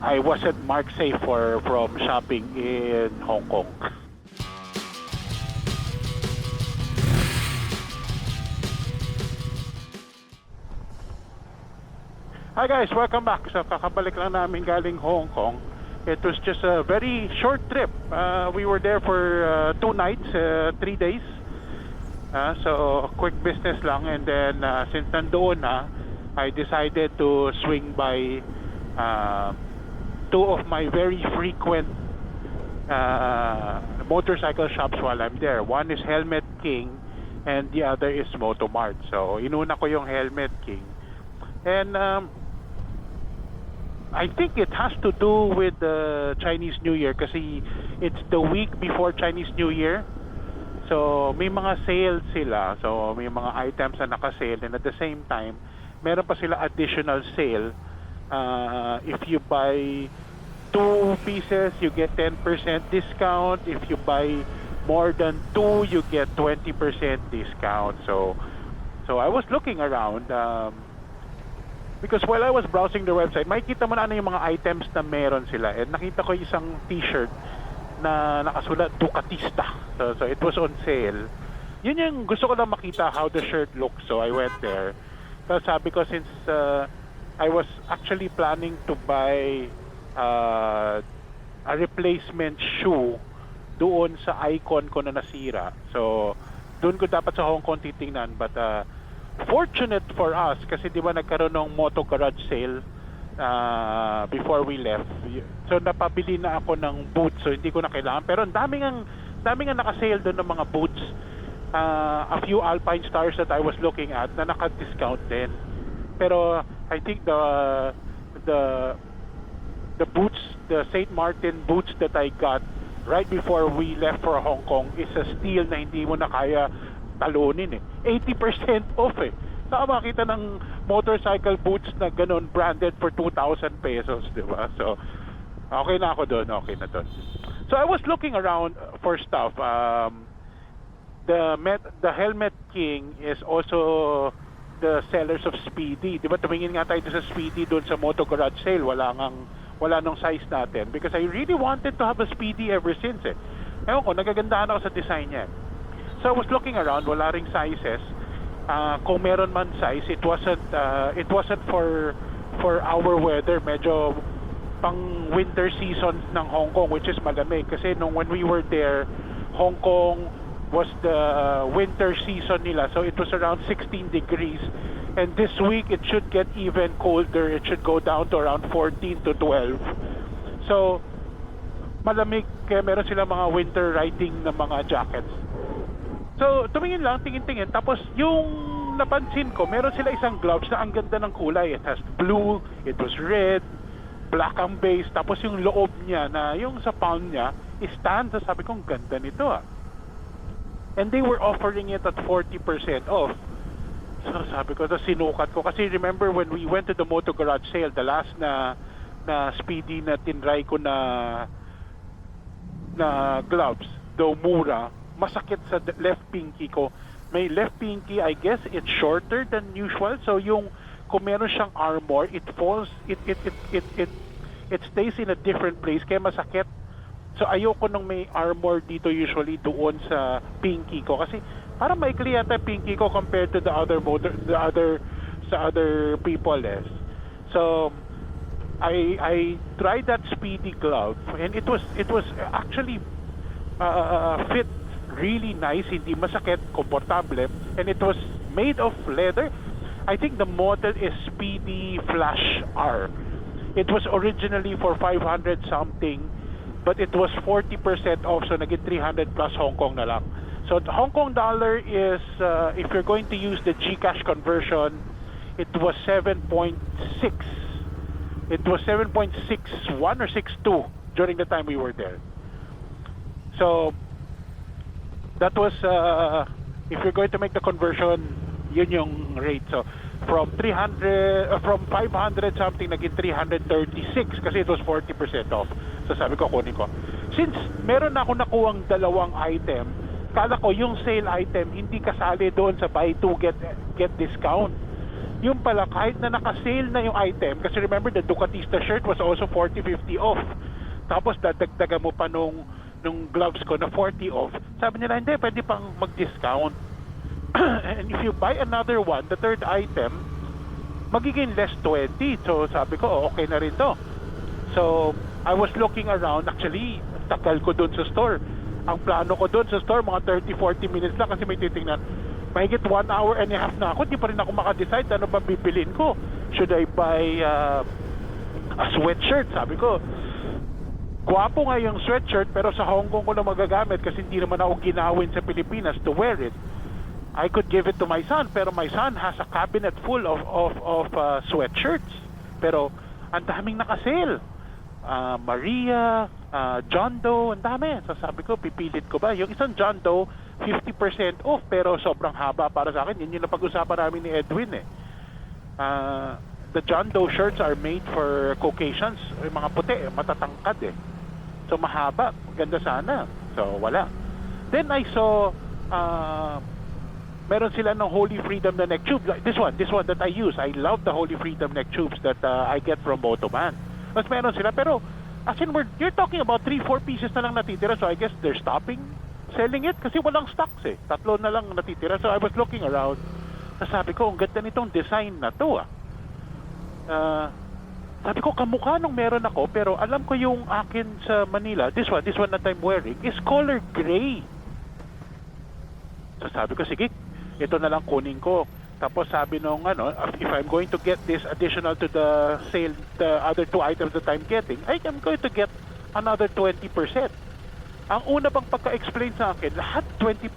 I wasn't marked safe from shopping in Hong Kong. Hi guys, welcome back. So kakabalik lang namin galing Hong Kong. It was just a very short trip. We were there for 2 nights, 3 days. So quick business lang, and then since nandoon na, I decided to swing by two of my very frequent motorcycle shops while I'm there. One is Helmet King and the other is Motomart. So inuna ko yung Helmet King. And I think it has to do with the Chinese New Year kasi it's the week before Chinese New Year. So may mga sales sila. So may mga items na naka-sale, and at the same time, meron pa sila additional sale. If you buy 2 pieces, you get 10% discount. If you buy more than 2, you get 20% discount. So I was looking around because while I was browsing the website, makikita mo na ano yung mga items na meron sila. And nakita ko isang t-shirt na nakasulat Ducatista. So it was on sale. Yun yung gusto ko lang makita how the shirt looks. So I went there. Tapos sabi ko, since I was actually planning to buy a replacement shoe doon sa Icon ko na nasira. So doon ko dapat sa Hong Kong titingnan, but fortunate for us kasi di ba nagkaroon ng Moto Garage sale before we left. So napabili na ako ng boots, so hindi ko na kailangan, pero ang daming naka-sale doon ng mga boots. A few Alpine Stars that I was looking at na naka-discount din. Pero I think the boots, the St. Martin boots that I got right before we left for Hong Kong is a steal na hindi mo na kaya talunin 80% off Saka makita ng motorcycle boots na ganun branded for 2,000 pesos, di ba? So okay na ako doon, okay na doon. So I was looking around for stuff. The Helmet King is also the sellers of Speedy. Di ba tumingin nga tayo sa Speedy doon sa Moto Garage sale, wala nung size natin because I really wanted to have a Speedy ever since Ewan ko, nagagandahan ako sa design niya. So I was looking around, wala ring sizes. Kung meron man size, it wasn't for our weather. Medyo pang winter season ng Hong Kong, which is malamig. Kasi when we were there, Hong Kong was the winter season nila. So it was around 16 degrees. And this week, it should get even colder. It should go down to around 14 to 12. So malamig, kaya meron sila mga winter riding na mga jackets. So, tumingin lang, tingin-tingin. Tapos, yung napansin ko, meron sila isang gloves na ang ganda ng kulay. It has blue, it was red, black ang base. Tapos, yung loob niya, na yung sa palm niya, is tan. So, sabi ko, ang ganda nito And they were offering it at 40% off. So, sabi ko, sinukat ko. Kasi remember, when we went to the Moto Garage sale, the last na Speedy na tinry ko na gloves, though mura, masakit sa left pinky ko. May left pinky, I guess it's shorter than usual. So yung kung meron siyang armor, it falls, it stays in a different place kaya masakit. So ayoko nung may armor dito usually doon sa pinky ko kasi parang maikli yata pinky ko compared to the other people So I tried that Speedy glove and it was actually fit really nice, hindi masakit, komportable, and it was made of leather. I think the model is Speedy Flash R. It was originally for 500 something, but it was 40% off, so naging 300 plus Hong Kong na lang. So the Hong Kong dollar is, if you're going to use the GCash conversion, it was 7.6. It was 7.61 or 62 during the time we were there. So that was if you're going to make the conversion, yun yung rate. So from 500 something naging 336 kasi it was 40% off. So sabi ko, kunin ko. Since meron ako nakuhang dalawang item, kala ko yung sale item hindi kasali doon sa buy two get discount. Yung pala, kahit na naka-sale na yung item, kasi remember the Ducatista shirt was also 40-50 off. Tapos dadagdagan mo pa nung gloves ko na 40 off. Sabi nila, hindi, pwede pang mag-discount. And if you buy another one, the third item, magiging less 20. So sabi ko, oh, okay na rin to. So I was looking around. Actually, tagal ko dun sa store. Ang plano ko dun sa store, mga 30-40 minutes lang kasi may titingnan. Mahigit 1 hour and a half na ako, di pa rin ako makadecide ano ba bibilin ko. Should I buy a sweatshirt? Sabi ko, gwapo nga yung sweatshirt pero sa Hong Kong ko na magagamit kasi hindi naman ako ginawin sa Pilipinas to wear it. I could give it to my son, pero my son has a cabinet full of sweatshirts. Pero ang daming naka-sale. Maria, John Doe, ang dami. So sabi ko, pipilit ko ba? Yung isang John Doe, 50% off, pero sobrang haba para sa akin. Yun yung napag-usapan namin ni Edwin eh. The John Doe shirts are made for Caucasians, yung mga puti, matatangkad eh. So mahaba, ganda sana. So wala. Then I saw, meron sila ng Holy Freedom na neck tube. This one that I use. I love the Holy Freedom neck tubes that I get from Motoman. Mas meron sila, pero as in, you're talking about 3-4 pieces na lang natitira, so I guess they're stopping selling it kasi walang stocks eh. 3 na lang natitira. So I was looking around. Sabi ko, ang ganda nitong design na to sabi ko, kamukha nung meron ako, pero alam ko yung akin sa Manila, this one that I'm wearing, is color gray. So sabi ko, sige, ito na lang kunin ko. Tapos sabi nung if I'm going to get this additional to the sale, the other 2 items that I'm getting, I am going to get another 20%. Ang una bang pagka-explain sa akin, lahat 20%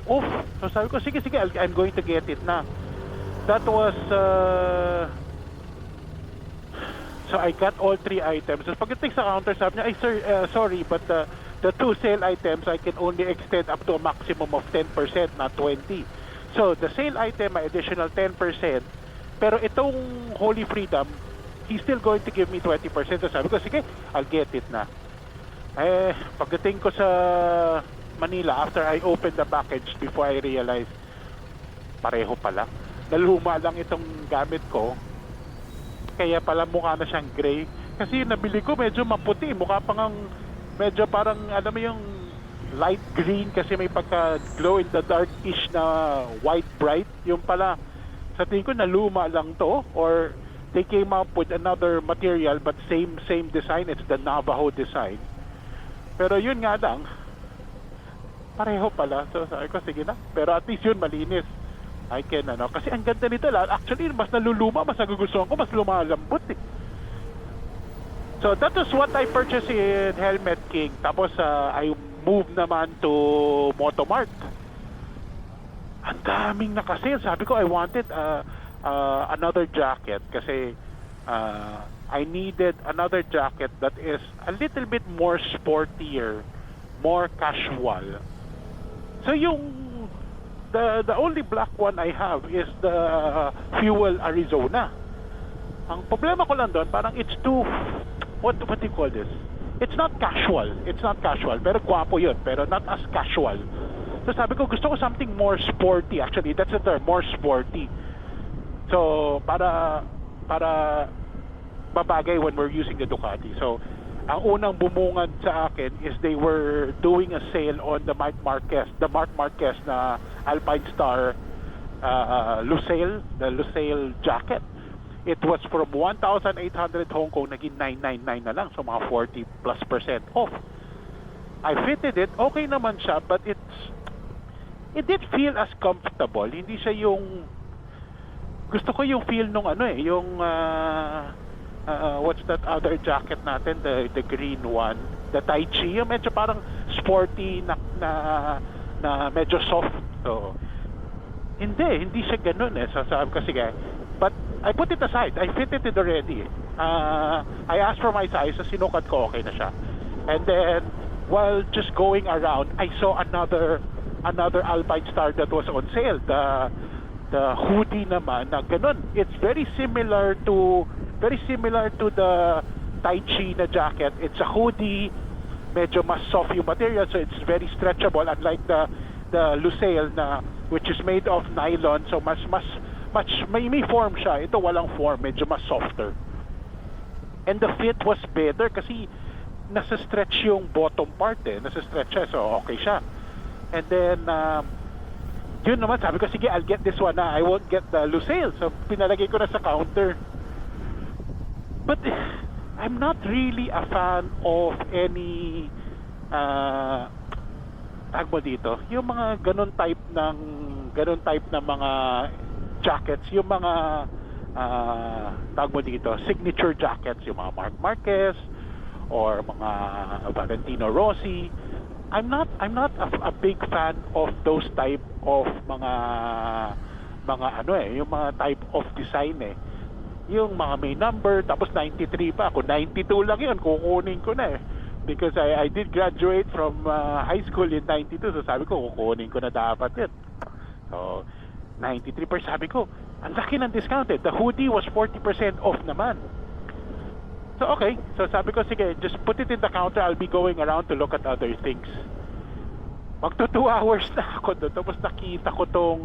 off. So sabi ko, sige, I'm going to get it na. That was, so I got all 3 items. So pagdating sa counter, sabi niya, ay sir, sorry, but the 2 sale items, I can only extend up to a maximum of 10%, not 20. So the sale item, may additional 10%. Pero itong Holy Freedom, he's still going to give me 20%. So sabi ko, sige, I'll get it na. Pagdating ko sa Manila, after I opened the package, before I realized, pareho pala. Naluma lang itong gamit ko. Kaya pala mukha na siyang gray. Kasi yung nabili ko medyo maputi. Mukha pang medyo parang, alam mo yung light green kasi may pagka glow in the dark-ish na white bright. Yung pala, sa tingin ko naluma lang to. Or they came up with another material but same design. It's the Navajo design. Pero yun nga lang, pareho pala. So sabi ko, sige na. Pero at least yun, malinis. I can, kasi ang ganda nito lang. Actually, mas naluluma, mas nagugustuhan ko, mas lumalambot eh. So that was what I purchased in Helmet King. Tapos I moved naman to Motomart. Ang daming nakasale. Sabi ko, I wanted another jacket kasi I needed another jacket that is a little bit more sportier, more casual. So yung the only black one I have is the Fuel Arizona. Ang problema ko lang doon, parang it's too, what do you call this? It's not casual. It's not casual. Pero guwapo yun. Pero not as casual. So sabi ko, gusto ko something more sporty. Actually, that's the term, more sporty. So, para babagay when we're using the Ducati. So, ang unang bumungad sa akin is they were doing a sale on the Marc Marquez na Alpine Star Lusail, the Lusail jacket. It was from 1,800 Hong Kong, naging 999 na lang. So, mga 40+% off. I fitted it. Okay naman siya, but it did feel as comfortable. Hindi siya yung, gusto ko yung feel nung yung what's that other jacket natin, the green one, the Tai Chi, yung medyo parang sporty na medyo soft. So hindi siya ganun eh. So sabi ko, sige, but I put it aside. I fitted it already. I asked for my size, so sinukat ko, okay na siya. And then while just going around, I saw another Alpine Star that was on sale. The hoodie naman na ganun. It's very similar to the Tai Chi na jacket. It's a hoodie, medyo mas soft yung material, so it's very stretchable, unlike the Lusail na which is made of nylon, so mas may form siya. Ito walang form, medyo mas softer. And the fit was better kasi nasa stretch yung bottom part nasa stretch siya, so okay siya. And then yun naman, sabi ko sige, I'll get this one I won't get the Lucille, so pinalagay ko na sa counter. But I'm not really a fan of any tag mo dito, yung mga ganun type ng mga jackets, yung mga tag mo dito, signature jackets, yung mga Marc Marquez or mga Valentino Rossi. I'm not a big fan of those type of mga yung mga type of design yung mga may number, tapos 93 pa ako, 92 lang yun, kukunin ko na because I did graduate from high school in 92, so sabi ko kukunin ko na dapat yun. So 93 per, sabi ko ang laki ng discounted. The hoodie was 40% off naman. So okay, so sabi ko sige, just put it in the counter, I'll be going around to look at other things. Magto 2 hours na ako doon, tapos nakita ko tong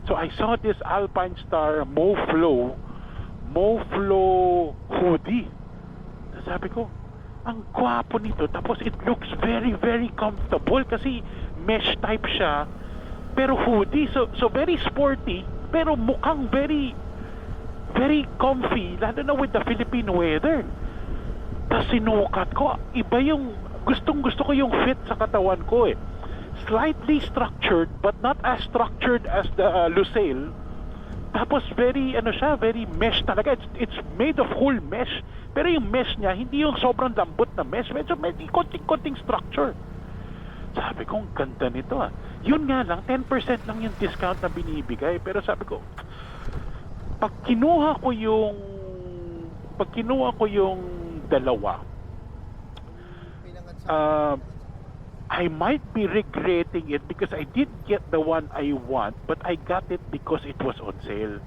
so I saw this Alpine Star Moflo hoodie. Sabi ko, ang gwapo nito, tapos it looks very very comfortable kasi mesh type siya pero hoodie, so very sporty pero mukhang very very comfy, lalo na with the Philippine weather. Tapos sinukat ko, iba yung gustong gusto ko yung fit sa katawan ko slightly structured but not as structured as the Lucille. Tapos very siya, very mesh talaga. It's made of whole mesh. Pero yung mesh niya, hindi yung sobrang lambot na mesh. Medyo may konting structure. Sabi ko, ang ganda nito Yun nga lang, 10% lang yung discount na binibigay. Pero sabi ko, pag kinuha ko yung dalawa, I might be regretting it because I did get the one I want, but I got it because it was on sale.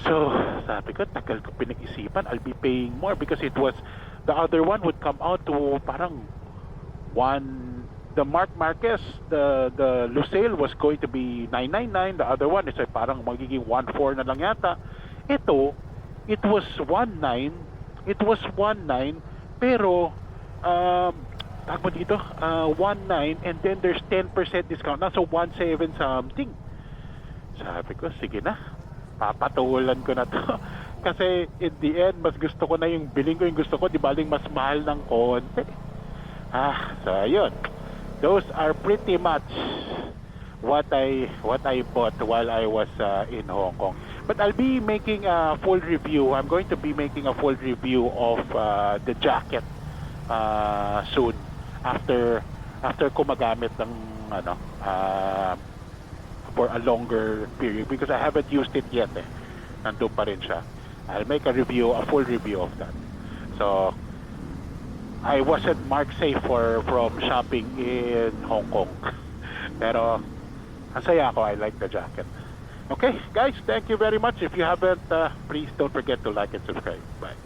So sabi ko, tagal ko pinag-isipan, I'll be paying more because it was, the other one would come out to parang the Marc Marquez, the Lucille was going to be $999, the other one is parang magiging $1,400 na lang yata. Ito, it was $1,900, pero tag mo dito, 1,900, and then there's 10% discount na, so 1,700 something. Sabi ko, sige na, papatulan ko na to. Kasi in the end, mas gusto ko na yung biling ko, yung gusto ko, di baling mas mahal ng konti. So ayun, those are pretty much what I bought while I was in Hong Kong. But I'll be making a full review. I'm going to be making a full review of the jacket soon, after ko magamit ng for a longer period, because I haven't used it yet nandun pa rin siya. I'll make a full review of that. So I wasn't mark safe from shopping in Hong Kong. Pero ang saya ako, I like the jacket. Okay guys, thank you very much. If you haven't, please don't forget to like and subscribe. Bye.